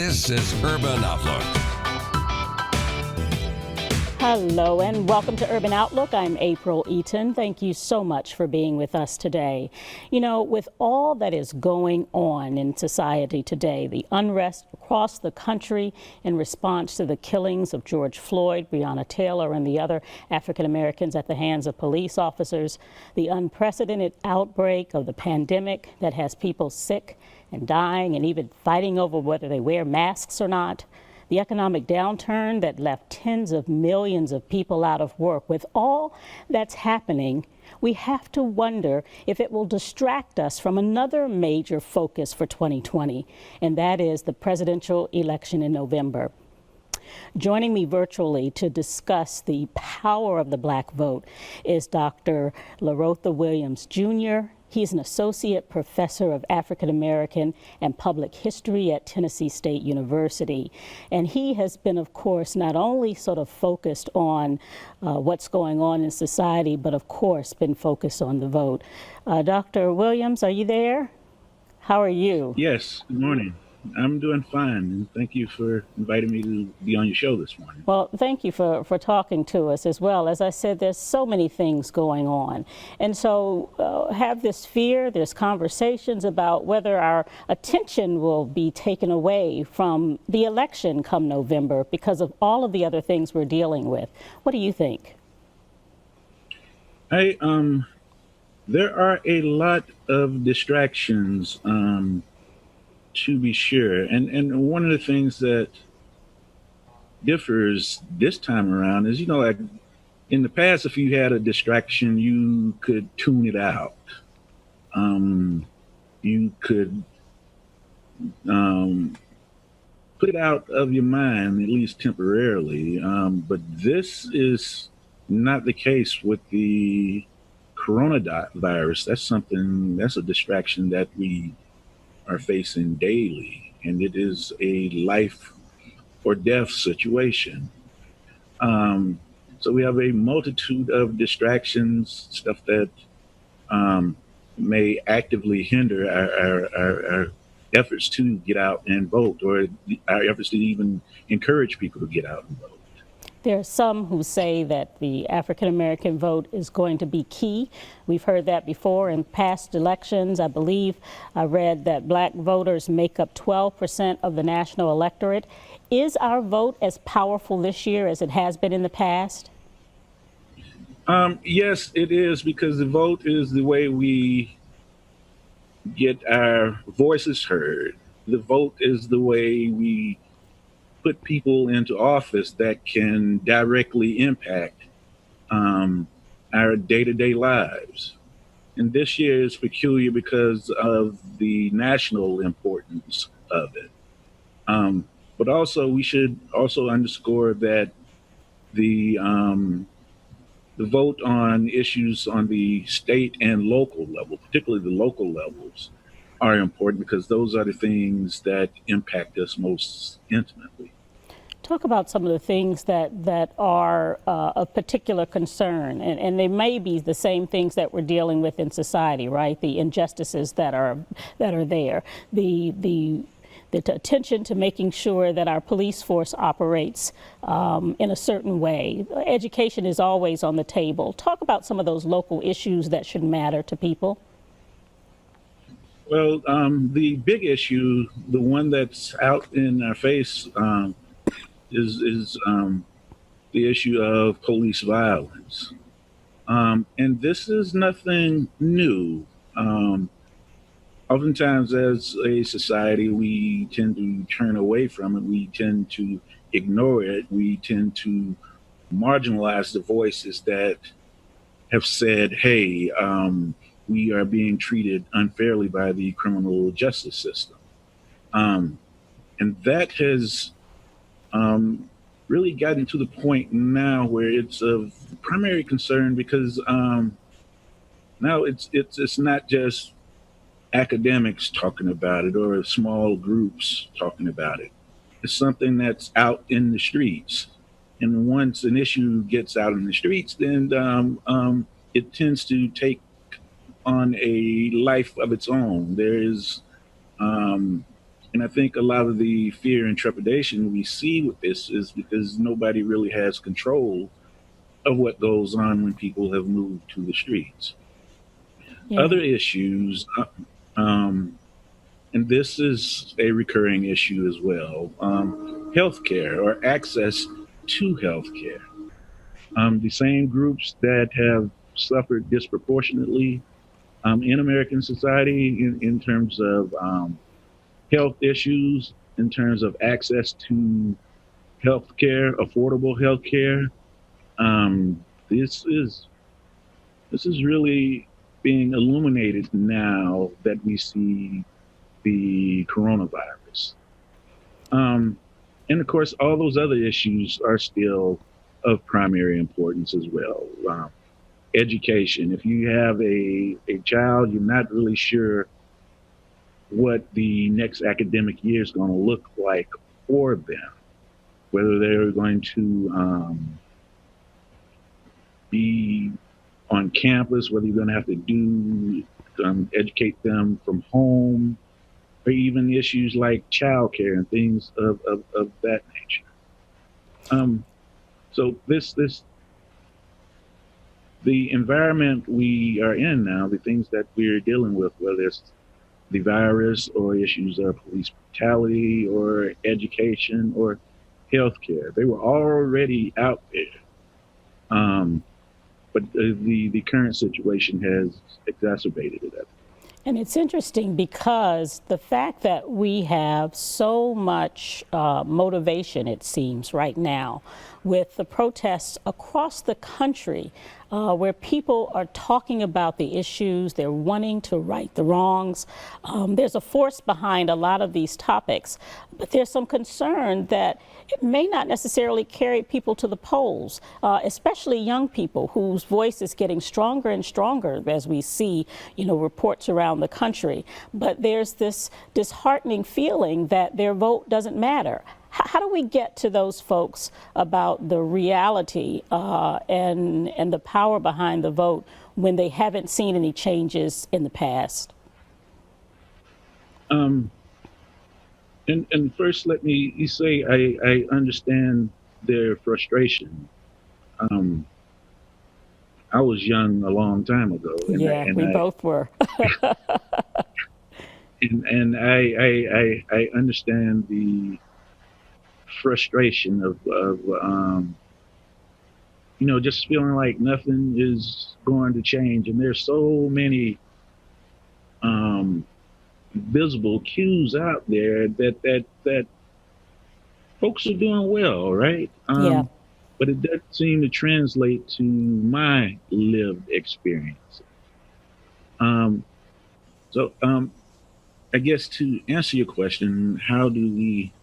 This is Urban Outlook. Hello and welcome to Urban Outlook. I'm April Eaton. Thank you so much for being with us today. You know, with all that is going on in society today, the unrest across the country in response to the killings of George Floyd, Breonna Taylor, and the other African Americans at the hands of police officers, the unprecedented outbreak of the pandemic that has people sick and dying and even fighting over whether they wear masks or not, the economic downturn that left tens of millions of people out of work. With all that's happening, we have to wonder if it will distract us from another major focus for 2020, and that is the presidential election in November. Joining me virtually to discuss the power of the Black vote is Dr. Learotha Williams, Jr. He's an associate professor of African American and public history at Tennessee State University. And he has been, of course, not only sort of focused on what's going on in society, but of course been focused on the vote. Dr. Williams, are you there? How are you? Yes, good morning. I'm doing fine, and thank you for inviting me to be on your show this morning. Well, thank you for talking to us as well. As I said, there's so many things going on. And so have this fear, there's conversations about whether our attention will be taken away from the election come November because of all of the other things we're dealing with. What do you think? There are a lot of distractions, to be sure. And one of the things that differs this time around is, like in the past, if you had a distraction, you could tune it out. You could put it out of your mind, at least temporarily. But this is not the case with the coronavirus. That's a distraction that we are facing daily, and it is a life or death situation. So we have a multitude of distractions, stuff that may actively hinder our efforts to get out and vote, or our efforts to even encourage people to get out and vote. There are some who say that the African American vote is going to be key. We've heard that before in past elections. I believe I read that Black voters make up 12% of the national electorate. Is our vote as powerful this year as it has been in the past? Yes, it is, because the vote is the way we get our voices heard. The vote is the way we put people into office that can directly impact our day-to-day lives. And this year is peculiar because of the national importance of it. But also, we should also underscore that the vote on issues on the state and local level, particularly the local levels, are important because those are the things that impact us most intimately. Talk about some of the things that are of particular concern, and they may be the same things that we're dealing with in society, right? The injustices that are there, the attention to making sure that our police force operates in a certain way. Education is always on the table. Talk about some of those local issues that should matter to people. Well, the big issue, the one that's out in our face, is the issue of police violence. And this is nothing new. Oftentimes, as a society, we tend to turn away from it. We tend to ignore it. We tend to marginalize the voices that have said, hey, we are being treated unfairly by the criminal justice system. And that has really gotten to the point now where it's of primary concern, because now it's not just academics talking about it or small groups talking about it. It's something that's out in the streets. And once an issue gets out in the streets, then it tends to take on a life of its own. There is an And I think a lot of the fear and trepidation we see with this is because nobody really has control of what goes on when people have moved to the streets. Yeah. Other issues, um, and this is a recurring issue as well, healthcare or access to healthcare. The same groups that have suffered disproportionately in American society in terms of health issues, in terms of access to healthcare, affordable healthcare. Um, this is this is really being illuminated now that we see the coronavirus. Um, and of course, all those other issues are still of primary importance as well. Education. If you have a child, you're not really sure what the next academic year is going to look like for them, whether they're going to be on campus, whether you're going to have to do educate them from home, or even issues like childcare and things of that nature. Um, so this the environment we are in now, the things that we're dealing with, whether it's the virus or issues of police brutality or education or healthcare, they were already out there. Um, but the current situation has exacerbated it. And it's interesting because the fact that we have so much motivation, it seems, right now with the protests across the country where people are talking about the issues, they're wanting to right the wrongs. There's a force behind a lot of these topics, but there's some concern that it may not necessarily carry people to the polls, especially young people whose voice is getting stronger and stronger as we see, reports around the country. But there's this disheartening feeling that their vote doesn't matter. How do we get to those folks about the reality and the power behind the vote when they haven't seen any changes in the past? And first, let me say I understand their frustration. Um, I was young a long time ago, Yeah, we both were. I understand the frustration of just feeling like nothing is going to change, and there's so many um, visible cues out there that folks are doing well, right? Yeah. But it doesn't seem to translate to my lived experience. Um, so I guess to answer your question, how do we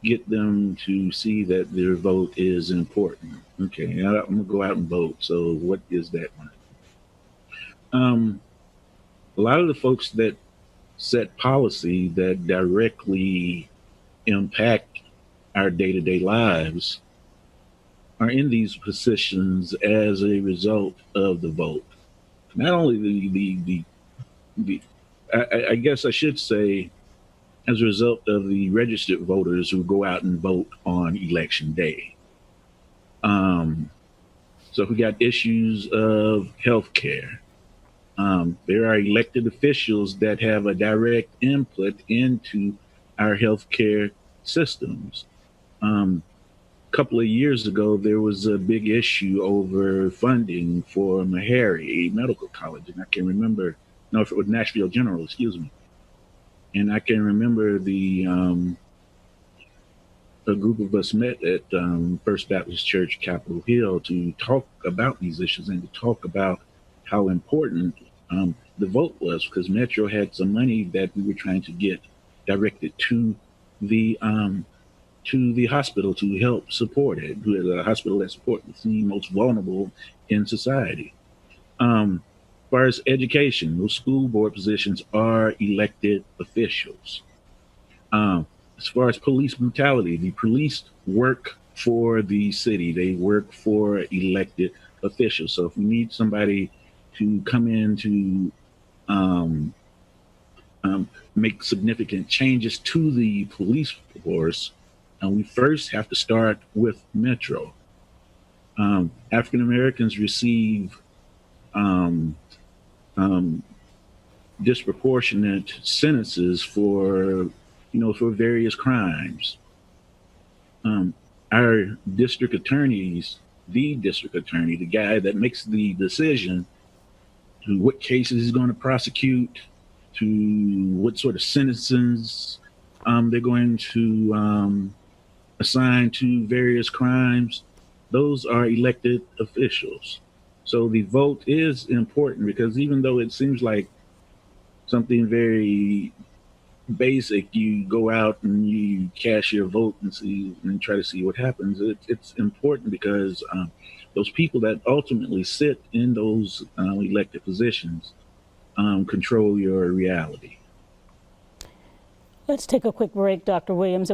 get them to see that their vote is important? Okay, I'm gonna go out and vote. So what is that one? A lot of the folks that set policy that directly impact our day-to-day lives are in these positions as a result of the vote. Not only the I guess I should say as a result of the registered voters who go out and vote on election day. Um, so we got issues of health care. There are elected officials that have a direct input into our healthcare systems. A couple of years ago, there was a big issue over funding for Meharry Medical College, and I can remember, no, if it was Nashville General, excuse me, and I can remember a group of us met at First Baptist Church, Capitol Hill, to talk about these issues and to talk about how important the vote was, because Metro had some money that we were trying to get directed the to the hospital to help support it, the hospital that supports the most vulnerable in society. As far as education, those school board positions are elected officials. As far as police brutality, the police work for the city. They work for elected officials. So if we need somebody to come in to make significant changes to the police force, and we first have to start with Metro. African Americans receive um, um, disproportionate sentences for various crimes. Um, our district attorneys, the district attorney, the guy that makes the decision to what cases he's going to prosecute, to what sort of sentences they're going to assign to various crimes, those are elected officials. So the vote is important because even though it seems like something very basic, you go out and you cast your vote and see and try to see what happens. It's important because those people that ultimately sit in those elected positions control your reality. Let's take a quick break, Dr. Williams.